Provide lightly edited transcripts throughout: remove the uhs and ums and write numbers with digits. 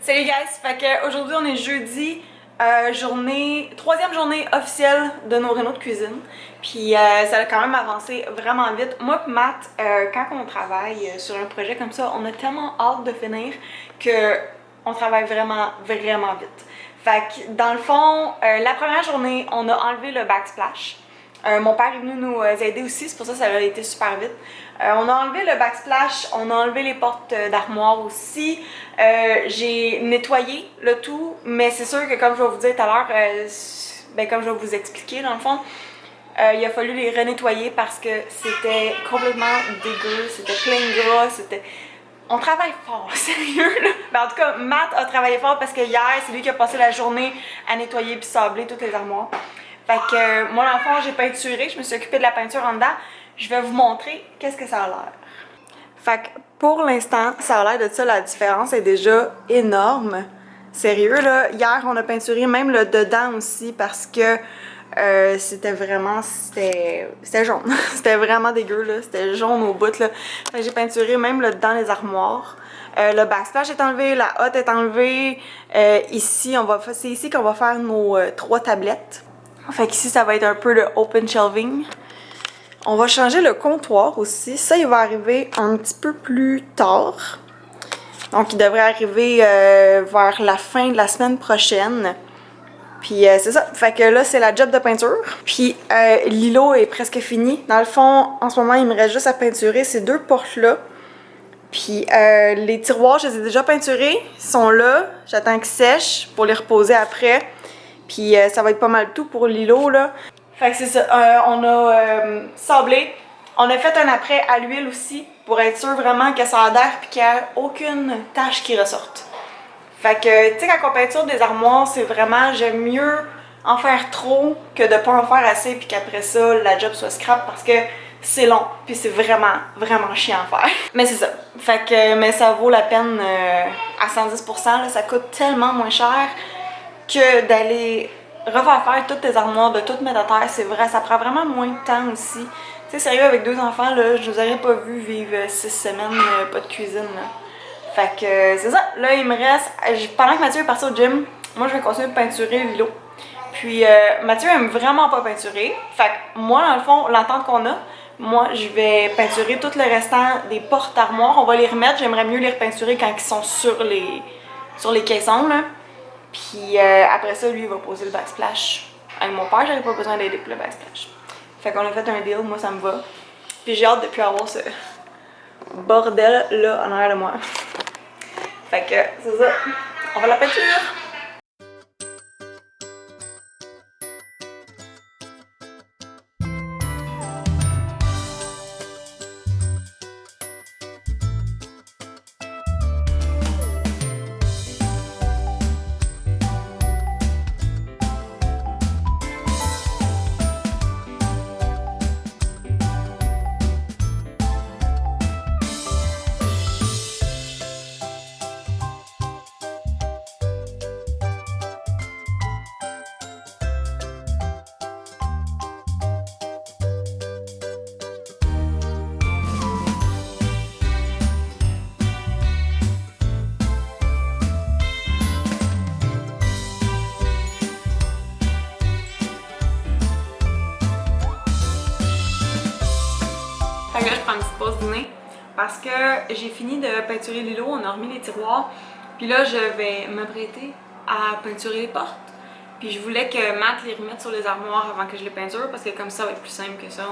Salut guys! Fait que aujourd'hui on est jeudi, troisième journée officielle de nos rénaux de cuisine. Puis ça a quand même avancé vraiment vite. Moi et Matt, quand on travaille sur un projet comme ça, on a tellement hâte de finir que on travaille vraiment vite. Fait que dans le fond, la première journée, on a enlevé le backsplash. Mon père est venu nous aider aussi, c'est pour ça que ça a été super vite. On a enlevé le backsplash, on a enlevé les portes d'armoire aussi. J'ai nettoyé le tout, mais c'est sûr que comme je vais vous dire tout à l'heure, comme je vais vous expliquer dans le fond, il a fallu les renettoyer parce que c'était complètement dégueu, c'était plein de gras, c'était... On travaille fort, sérieux là! Ben, en tout cas, Matt a travaillé fort parce que hier, c'est lui qui a passé la journée à nettoyer puis sabler toutes les armoires. Fait que moi, dans le fond, j'ai peinturé, je me suis occupée de la peinture en dedans. Je vais vous montrer qu'est-ce que ça a l'air. Fait que pour l'instant, ça a l'air de ça, la différence est déjà énorme. Sérieux là, hier on a peinturé même le dedans aussi parce que c'était vraiment, c'était jaune. C'était vraiment dégueu là, c'était jaune au bout là. Fait que j'ai peinturé même le dedans des armoires. Le backsplash est enlevé, la hotte est enlevée. Ici, c'est ici qu'on va faire nos 3 tablettes. Fait qu'ici, ça va être un peu le open shelving. On va changer le comptoir aussi. Ça, il va arriver un petit peu plus tard. Donc, il devrait arriver vers la fin de la semaine prochaine. Puis, c'est ça. Fait que là, c'est la job de peinture. Puis, l'îlot est presque fini. Dans le fond, en ce moment, il me reste juste à peinturer ces 2 portes-là. Puis, les tiroirs, je les ai déjà peinturés. Ils sont là. J'attends qu'ils sèchent pour les reposer après. Puis ça va être pas mal tout pour l'îlot là. Fait que c'est ça, on a sablé. On a fait un après à l'huile aussi pour être sûr vraiment que ça adhère puis qu'il n'y a aucune tache qui ressorte. Fait que tu sais quand on peinture des armoires, c'est vraiment, j'aime mieux en faire trop que de pas en faire assez puis qu'après ça la job soit scrap parce que c'est long puis c'est vraiment chiant à faire. Mais c'est ça. Fait que mais ça vaut la peine à 110%, là, ça coûte tellement moins cher que d'aller refaire toutes tes armoires, de tout mettre à terre, c'est vrai, ça prend vraiment moins de temps aussi. Tu sais, sérieux, avec 2 enfants, là, je vous aurais pas vu vivre 6 semaines, pas de cuisine, là. Fait que c'est ça, là, il me reste, pendant que Mathieu est parti au gym, moi, je vais continuer de peinturer l'îlot. Puis, Mathieu aime vraiment pas peinturer, fait que moi, dans le fond, l'entente qu'on a, moi, je vais peinturer tout le restant des portes armoires, on va les remettre, j'aimerais mieux les repeinturer quand ils sont sur les caissons, là. Puis après ça, lui, il va poser le backsplash. Avec mon père, j'avais pas besoin d'aider pour le backsplash. Fait qu'on a fait un deal, moi ça me va. Puis j'ai hâte de plus avoir ce bordel là en arrière de moi. Fait que c'est ça. On va la peinture. Fait que là, je prends une petite pause dîner parce que j'ai fini de peinturer l'îlot, on a remis les tiroirs. Puis là, je vais m'apprêter à peinturer les portes. Puis je voulais que Matt les remette sur les armoires avant que je les peinture parce que comme ça va être plus simple que ça.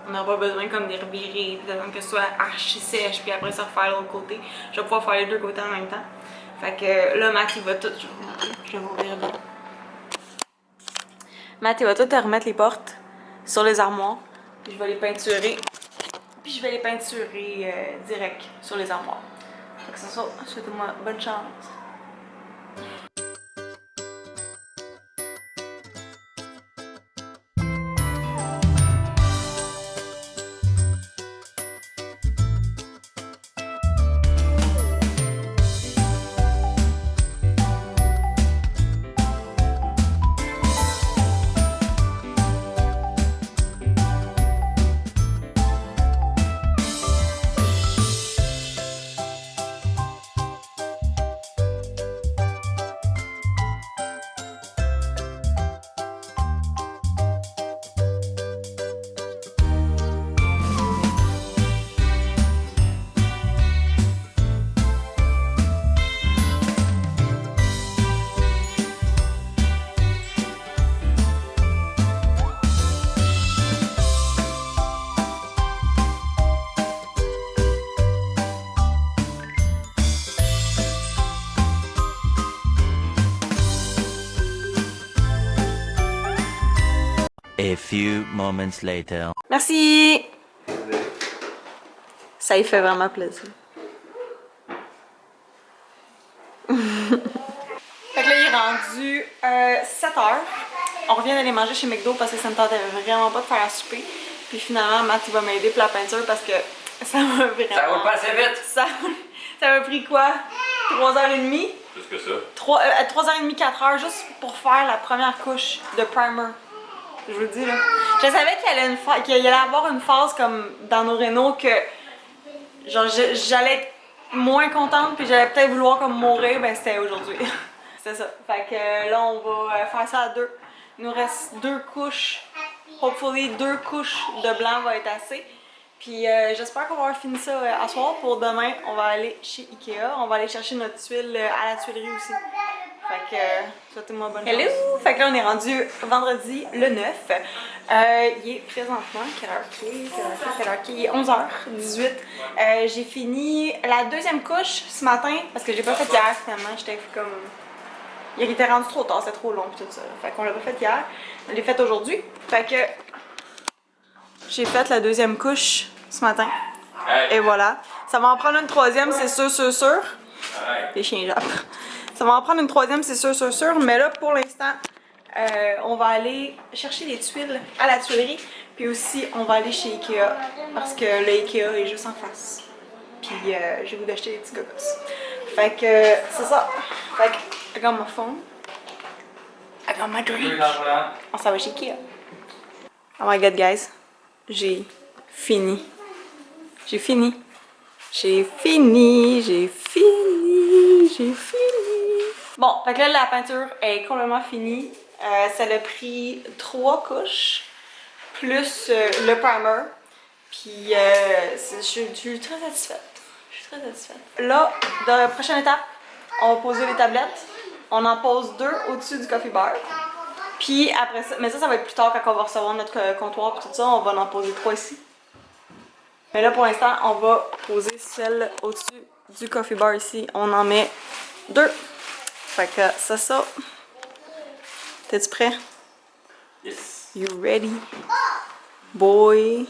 On n'aura pas besoin comme de les revirer, d'attendre que ce soit archi sèche, puis après ça refaire l'autre côté. Je vais pouvoir faire les 2 côtés en même temps. Fait que là, Matt, il va tout... Je vais m'ouvrir là. Matt, il va tout remettre les portes sur les armoires. Puis je vais les peinturer. Puis je vais les peinturer direct sur les armoires. Fait que c'est ça, souhaitez-moi bonne chance. A few moments later. Merci! Ça y fait vraiment plaisir. Fait que là, il est rendu 7h. On revient d'aller manger chez McDo parce que ça me tentait vraiment pas de faire à souper. Puis finalement, Matt il va m'aider pour la peinture parce que ça m'a vraiment... Ça roule pas assez vite! Ça m'a pris quoi? 3h30? Plus que ça. 3h30, 4h juste pour faire la première couche de primer. Je vous le dis là. Je savais qu'il allait avoir une phase comme dans nos rénaux que genre j'allais être moins contente puis j'allais peut-être vouloir comme mourir, ben c'était aujourd'hui. C'est ça. Fait que là on va faire ça à deux. Il nous reste 2 couches. Hopefully 2 couches de blanc va être assez. Puis j'espère qu'on va avoir fini ça à soir. Pour demain, on va aller chez Ikea. On va aller chercher notre tuile à la tuilerie aussi. Fait que souhaitez-moi bonne chance. Hello! Fait que là on est rendu vendredi le 9. Il est présentement, quelle heure qu'il est? Il est 11h18. J'ai fini la 2e couche ce matin parce que j'ai pas fait hier finalement. J'étais comme... Il était rendu trop tard, c'était trop long pis tout ça. Fait qu'on l'a pas fait hier. On l'a fait aujourd'hui. Fait que j'ai fait la 2e couche ce matin. Hey. Et voilà. Ça va en prendre une 3e, c'est sûr. Hey. Les chiens jappent. Ça va en prendre une 3e, c'est sûr. Mais là, pour l'instant, on va aller chercher les tuiles à la tuilerie. Puis aussi, on va aller chez Ikea. Parce que le Ikea est juste en face. Puis j'ai goût d'acheter des petits gogos. Fait que c'est ça. Fait que I got my phone. I got my drink. On s'en va chez Ikea. Oh my god, guys. J'ai fini. Bon, fait que là, la peinture est complètement finie. Ça a pris 3 couches, plus le primer. Puis, je suis très satisfaite. Là, dans la prochaine étape, on va poser les tablettes. On en pose 2 au-dessus du coffee bar. Puis après ça, mais ça va être plus tard quand on va recevoir notre comptoir et tout ça. On va en poser 3 ici. Mais là, pour l'instant, on va poser celle au-dessus du coffee bar ici. On en met 2. Fait que c'est ça. T'es-tu prêt? Yes. You ready? Boy.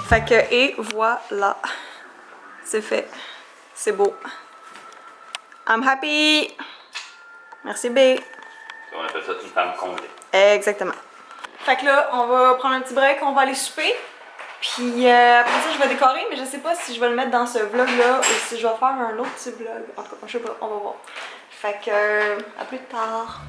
Fait que, et voilà. C'est fait. C'est beau. I'm happy. Merci, B. On appelle ça une femme comblée. Exactement. Fait que là, on va prendre un petit break, on va aller souper. Puis après ça, je vais décorer, mais je sais pas si je vais le mettre dans ce vlog-là ou si je vais faire un autre petit vlog. En tout cas, je sais pas, on va voir. Fait que, à plus tard.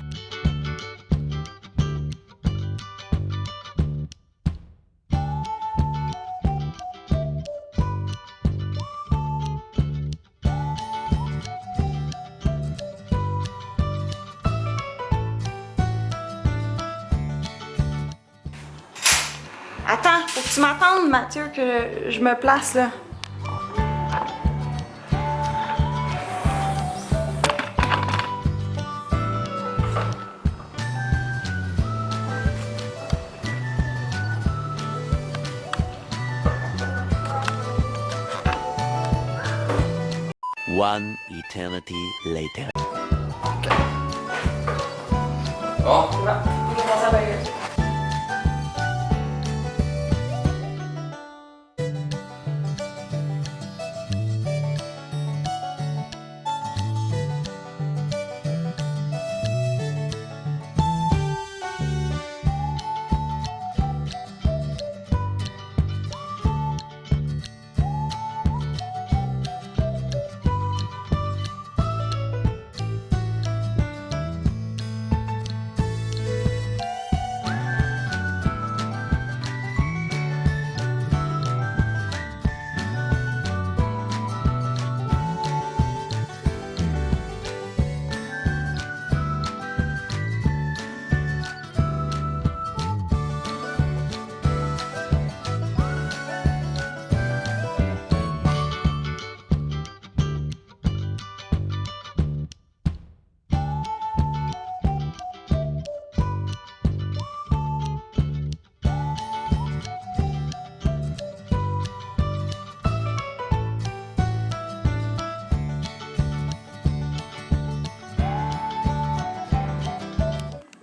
Attends, faut que tu m'attendes, Mathieu, que je me place là. One eternity later. Bon. On va commencer à bailler.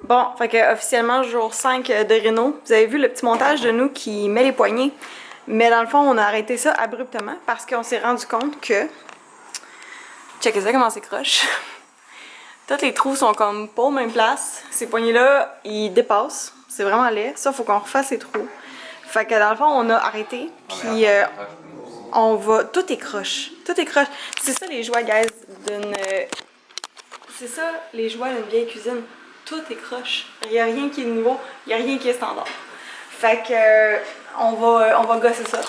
Bon, fait que officiellement jour 5 de réno. Vous avez vu le petit montage de nous qui met les poignées. Mais dans le fond, on a arrêté ça abruptement parce qu'on s'est rendu compte que... Checkez ça comment c'est croche. Tous les trous sont comme pas aux mêmes places. Ces poignées-là, ils dépassent. C'est vraiment laid. Ça, faut qu'on refasse les trous. Fait que dans le fond, on a arrêté. Puis on va... Tout est croche. Tout est croche. C'est ça les joies, guys, d'une... C'est ça les joies d'une vieille cuisine. Tout est croche. Il n'y a rien qui est nouveau. Il n'y a rien qui est standard. Fait que on va gosser ça.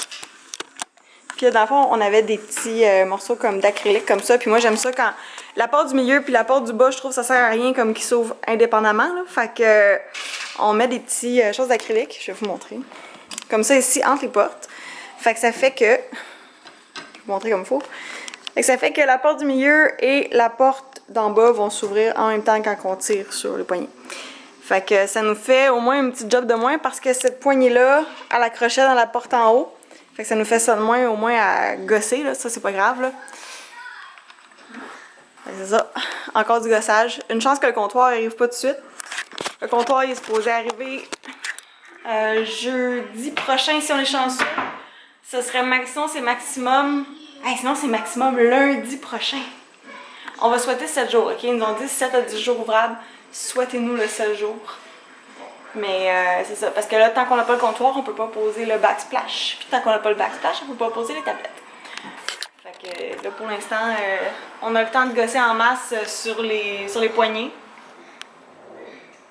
Puis dans le fond, on avait des petits morceaux comme d'acrylique comme ça. Puis moi, j'aime ça quand la porte du milieu puis la porte du bas, je trouve que ça sert à rien comme qu'ils s'ouvrent indépendamment. Là. Fait que on met des petits choses d'acrylique. Je vais vous montrer. Comme ça ici, entre les portes. Fait que ça fait que... Je vais vous montrer comme il faut. Fait que ça fait que la porte du milieu et la porte d'en bas vont s'ouvrir en même temps quand on tire sur le poignet. Fait que ça nous fait au moins un petit job de moins parce que cette poignée-là, elle accrochait dans la porte en haut. Fait que ça nous fait ça de moins au moins à gosser, là. Ça, c'est pas grave, là. Fait que c'est ça. Encore du gossage. Une chance que le comptoir arrive pas tout de suite. Le comptoir, il est supposé arriver jeudi prochain si on est chanceux. Ce serait maximum, c'est maximum... Hey, sinon, c'est maximum lundi prochain. On va souhaiter 7 jours, ok? Ils nous ont dit 7 à 10 jours ouvrables. Souhaitez-nous le 7 jours. Mais c'est ça. Parce que là, tant qu'on n'a pas le comptoir, on peut pas poser le backsplash. Puis tant qu'on n'a pas le backsplash, on peut pas poser les tablettes. Fait que là, pour l'instant, on a le temps de gosser en masse sur les poignées.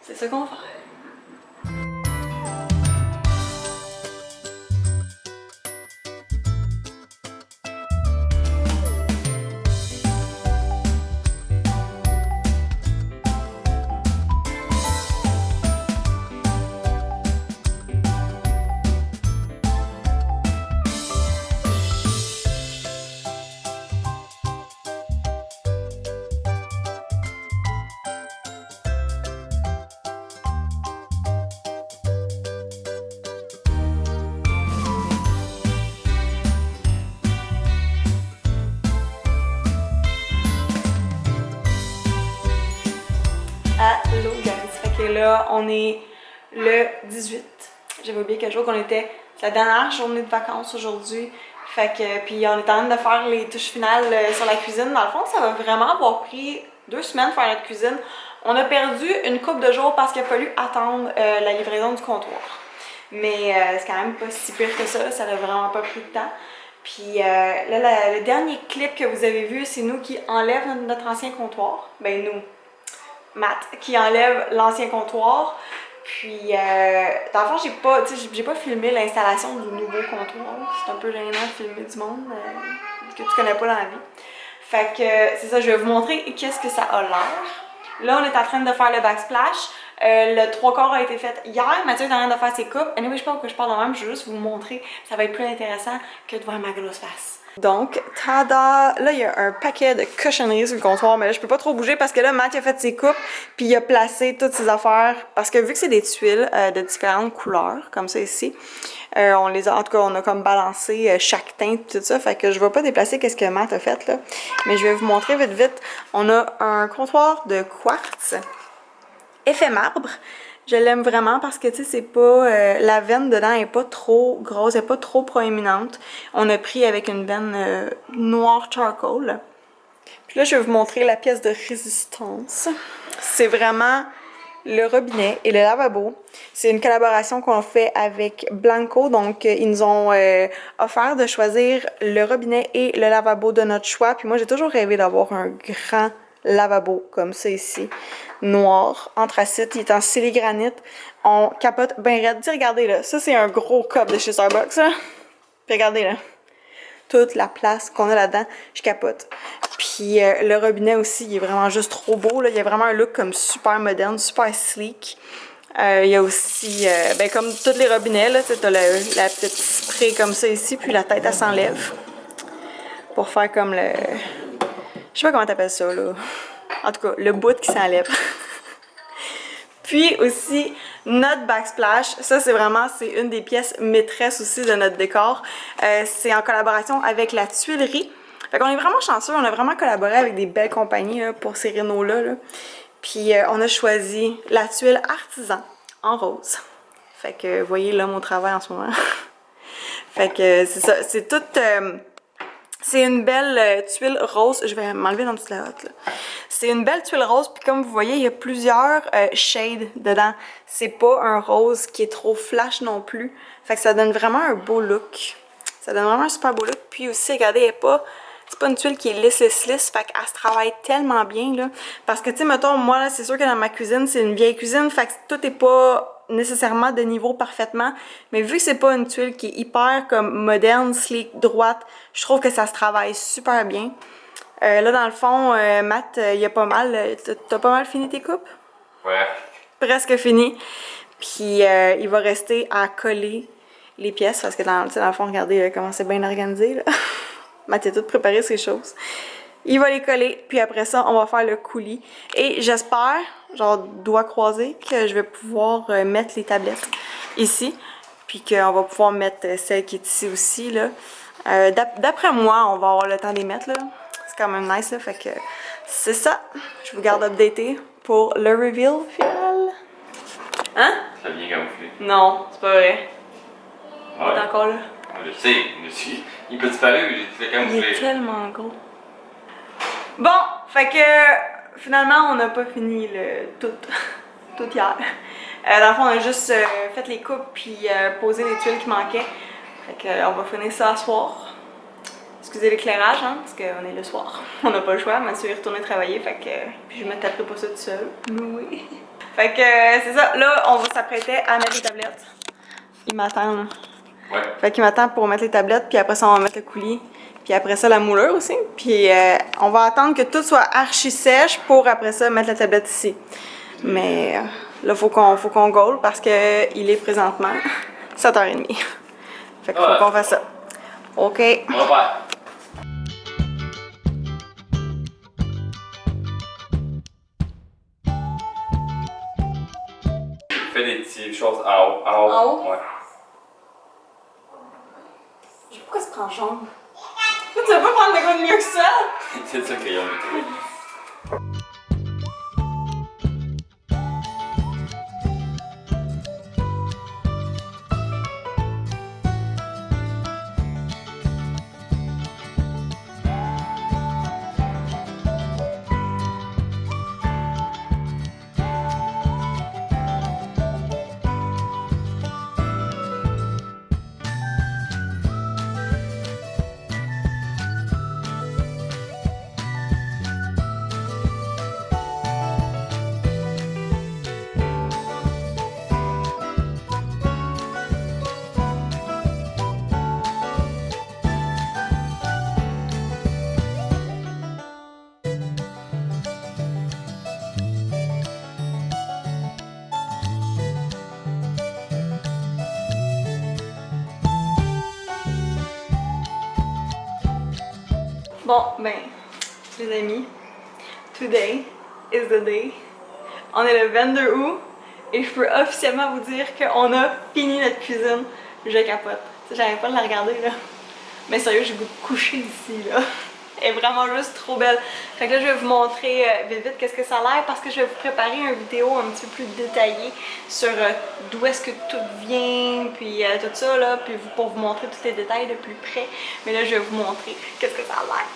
C'est ça qu'on va faire. Allô guys, fait que là on est le 18. J'avais oublié quel jour qu'on était. C'est la dernière journée de vacances aujourd'hui. Fait que puis on est en train de faire les touches finales sur la cuisine. Dans le fond, ça va vraiment avoir pris 2 semaines faire notre cuisine. On a perdu une couple de jours parce qu'il a fallu attendre la livraison du comptoir. Mais c'est quand même pas si pire que ça n'a vraiment pas pris de temps. Puis là, le dernier clip que vous avez vu, c'est nous qui enlève notre ancien comptoir. Ben nous. Matt qui enlève l'ancien comptoir. Puis, dans le fond, j'ai pas filmé l'installation du nouveau comptoir. C'est un peu gênant de filmer du monde que tu connais pas dans la vie. Fait que c'est ça, je vais vous montrer qu'est-ce que ça a l'air. Là, on est en train de faire le backsplash. Le 3/4 a été fait hier. Mathieu est en train de faire ses coupes. Anyway, je sais pas pourquoi je parle de même. Je vais juste vous montrer. Ça va être plus intéressant que de voir ma grosse face. Donc, tada! Là, il y a un paquet de cochonneries sur le comptoir, mais là, je peux pas trop bouger parce que là, Matt a fait ses coupes, puis il a placé toutes ses affaires. Parce que vu que c'est des tuiles de différentes couleurs, comme ça ici, on les a, en tout cas, on a comme balancé chaque teinte, tout ça, fait que je vais pas déplacer qu'est-ce que Matt a fait, là. Mais je vais vous montrer vite, vite. On a un comptoir de quartz, effet marbre. Je l'aime vraiment parce que, tu sais, c'est pas... la veine dedans est pas trop grosse, elle est pas trop proéminente. On a pris avec une veine noire charcoal. Puis là, je vais vous montrer la pièce de résistance. C'est vraiment le robinet et le lavabo. C'est une collaboration qu'on fait avec Blanco. Donc, ils nous ont offert de choisir le robinet et le lavabo de notre choix. Puis moi, j'ai toujours rêvé d'avoir un grand lavabo comme ça ici, noir, anthracite, il est en siligranite, on capote bien raide. Dis, regardez là, ça c'est un gros cup de chez Starbucks là. Puis regardez là, toute la place qu'on a là-dedans, je capote. Puis le robinet aussi, il est vraiment juste trop beau là, il y a vraiment un look comme super moderne, super sleek. Il y a aussi, ben comme tous les robinets là, tu as la petite spray comme ça ici, puis la tête elle s'enlève pour faire comme le... Je sais pas comment t'appelles ça, là. En tout cas, le bout qui s'enlève. Puis aussi, notre backsplash. Ça, c'est une des pièces maîtresses aussi de notre décor. C'est en collaboration avec la tuilerie. Fait qu'on est vraiment chanceux. On a vraiment collaboré avec des belles compagnies là, pour ces rénos-là. Là. Puis on a choisi la tuile artisan en rose. Fait que vous voyez l'homme au travail en ce moment. Fait que c'est ça, c'est tout... c'est une belle tuile rose. Je vais m'enlever dans toute la hotte, là. C'est une belle tuile rose, puis comme vous voyez, il y a plusieurs shades dedans. C'est pas un rose qui est trop flash non plus. Fait que ça donne vraiment un beau look. Ça donne vraiment un super beau look. Puis aussi, regardez, elle est pas... C'est pas une tuile qui est lisse, fait qu'elle se travaille tellement bien, là. Parce que, tu sais, mettons, moi, là, c'est sûr que dans ma cuisine, c'est une vieille cuisine, fait que tout est pas nécessairement de niveau parfaitement. Mais vu que c'est pas une tuile qui est hyper, comme, moderne, sleek, droite, je trouve que ça se travaille super bien. Là, dans le fond, Matt, il y a pas mal... T'as pas mal fini tes coupes? Ouais. Presque fini. Puis, il va rester à coller les pièces, parce que dans le fond, regardez comment c'est bien organisé, là. Matt a tout préparé ces choses. Il va les coller, puis après ça, on va faire le coulis. Et j'espère, genre doigts croisés, que je vais pouvoir mettre les tablettes ici. Puis qu'on va pouvoir mettre celle qui est ici aussi, là. D'après moi, on va avoir le temps de les mettre, là. C'est quand même nice, là. Fait que c'est ça. Je vous garde updaté pour le reveal final. Hein? Ça vient camouflé. Non, c'est pas vrai. Il Ouais. est encore là. Je sais, il peut disparaître, j'ai tout le Il camouflé. est tellement gros. Bon, fait que finalement, on n'a pas fini le tout hier. Dans le fond, on a juste fait les coupes puis posé les tuiles qui manquaient. Fait que on va finir ça ce soir. Excusez l'éclairage, hein, parce qu'on est le soir. On n'a pas le choix. Mathieu est retourné travailler, fait que puis je me taperai pas ça tout seul. Oui. Fait que c'est ça. Là, on va s'apprêter à mettre les tablettes. Il m'attend, là. Ouais. Fait qu'il m'attend pour mettre les tablettes, puis après ça, on va mettre le coulis. Puis après ça, la moulure aussi. Puis on va attendre que tout soit archi sèche pour après ça mettre la tablette ici. Mais là, faut qu'on goal parce qu'il est présentement 7h30. Fait qu'il faut qu'on fasse ça. OK. On va faire. Fais des petites choses en haut. En haut? Ouais. Je sais pas pourquoi ça prend jaune. Tu vas pas prendre de quoi de mieux que ça? C'est ça le crayon que j'ai trouvé. Bon, ben, les amis, today is the day. On est le 22 août et je peux officiellement vous dire qu'on a fini notre cuisine. Je capote. J'arrive pas de la regarder là. Mais sérieux, j'ai goût de coucher ici là. Elle est vraiment juste trop belle. Fait que là, je vais vous montrer vite qu'est-ce que ça a l'air parce que je vais vous préparer une vidéo un petit peu plus détaillée sur d'où est-ce que tout vient, puis tout ça là, puis pour vous montrer tous les détails de plus près. Mais là, je vais vous montrer qu'est-ce que ça a l'air.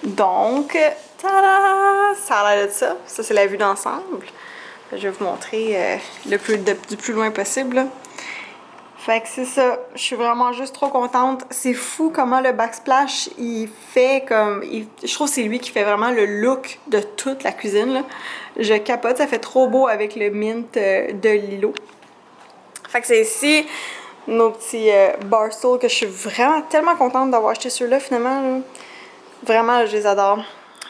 Donc, tada! Ça a l'air de ça. Ça, c'est la vue d'ensemble. Je vais vous montrer du plus loin possible, là. Fait que c'est ça, je suis vraiment juste trop contente. C'est fou comment le backsplash, il fait comme... je trouve que c'est lui qui fait vraiment le look de toute la cuisine, là. Je capote, ça fait trop beau avec le mint de Lilo. Fait que c'est ici nos petits bar stools que je suis vraiment tellement contente d'avoir acheté ceux-là finalement, là. Vraiment, je les adore.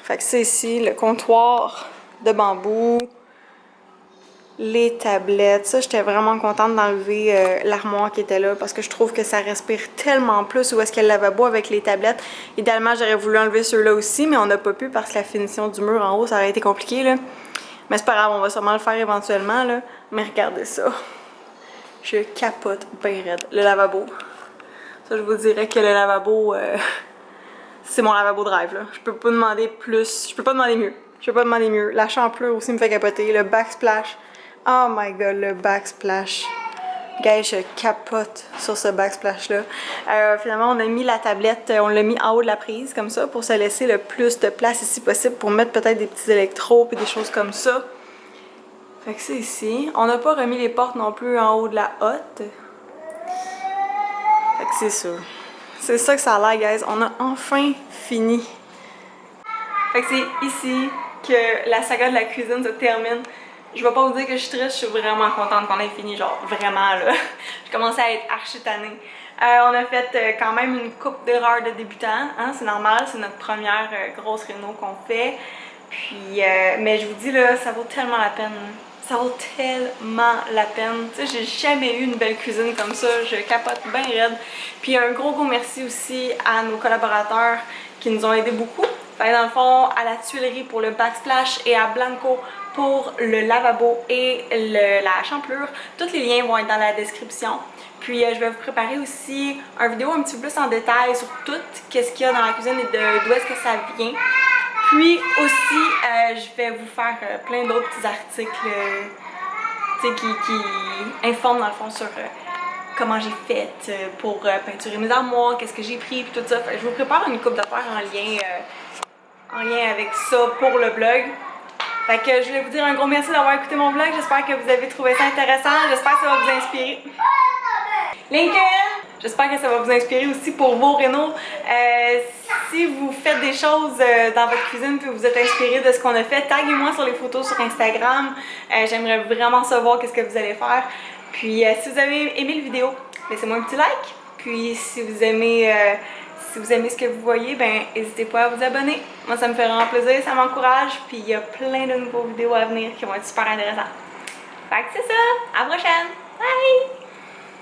Fait que c'est ici le comptoir de bambou. Les tablettes, ça j'étais vraiment contente d'enlever l'armoire qui était là parce que je trouve que ça respire tellement plus où est-ce qu'il y a le lavabo avec les tablettes. Idéalement j'aurais voulu enlever ceux-là aussi mais on n'a pas pu parce que la finition du mur en haut ça aurait été compliqué là. Mais c'est pas grave, on va sûrement le faire éventuellement là. Mais regardez ça. Je capote bien raide. Le lavabo. Ça je vous dirais que le lavabo c'est mon lavabo drive là. Je peux pas demander plus, je peux pas demander mieux. Je vais pas demander mieux. La champlure aussi me fait capoter. Le backsplash. Oh my god, le backsplash. Guys, je capote sur ce backsplash-là. Finalement, on a mis la tablette, on l'a mis en haut de la prise, comme ça, pour se laisser le plus de place ici possible pour mettre peut-être des petits électros et des choses comme ça. Fait que c'est ici. On n'a pas remis les portes non plus en haut de la hotte. Fait que c'est ça. C'est ça que ça a l'air, guys. On a enfin fini. Fait que c'est ici que la saga de la cuisine se termine. Je vais pas vous dire que je suis triste, je suis vraiment contente qu'on ait fini, genre vraiment là. Je commençais à être archi tannée. On a fait quand même une coupe d'erreurs de débutants, hein, c'est normal, c'est notre première grosse réno qu'on fait. Puis, mais je vous dis là, ça vaut tellement la peine. Ça vaut tellement la peine. Tu sais, j'ai jamais eu une belle cuisine comme ça, je capote bien raide. Puis un gros merci aussi à nos collaborateurs qui nous ont aidés beaucoup. Fait, dans le fond, à la Tuilerie pour le backsplash et à Blanco pour le lavabo et la champlure. Tous les liens vont être dans la description. Puis je vais vous préparer aussi une vidéo un petit peu plus en détail sur tout qu'est-ce qu'il y a dans la cuisine et d'où est-ce que ça vient. Puis aussi, je vais vous faire plein d'autres petits articles qui informent dans le fond sur comment j'ai fait pour peinturer mes armoires, qu'est-ce que j'ai pris, puis tout ça. Fait, je vous prépare une coupe d'affaires en lien avec ça pour le blog. Fait que je voulais vous dire un gros merci d'avoir écouté mon vlog. J'espère que vous avez trouvé ça intéressant. J'espère que ça va vous inspirer. Lincoln! J'espère que ça va vous inspirer aussi pour vos rénaux. Si vous faites des choses dans votre cuisine et vous êtes inspiré de ce qu'on a fait, taguez-moi sur les photos sur Instagram. J'aimerais vraiment savoir qu'est-ce que vous allez faire. Puis si vous avez aimé la vidéo, laissez-moi un petit like. Puis si vous aimez ce que vous voyez, ben n'hésitez pas à vous abonner. Moi, ça me fait vraiment plaisir, ça m'encourage. Puis il y a plein de nouvelles vidéos à venir qui vont être super intéressantes. Fait que c'est ça. À la prochaine. Bye!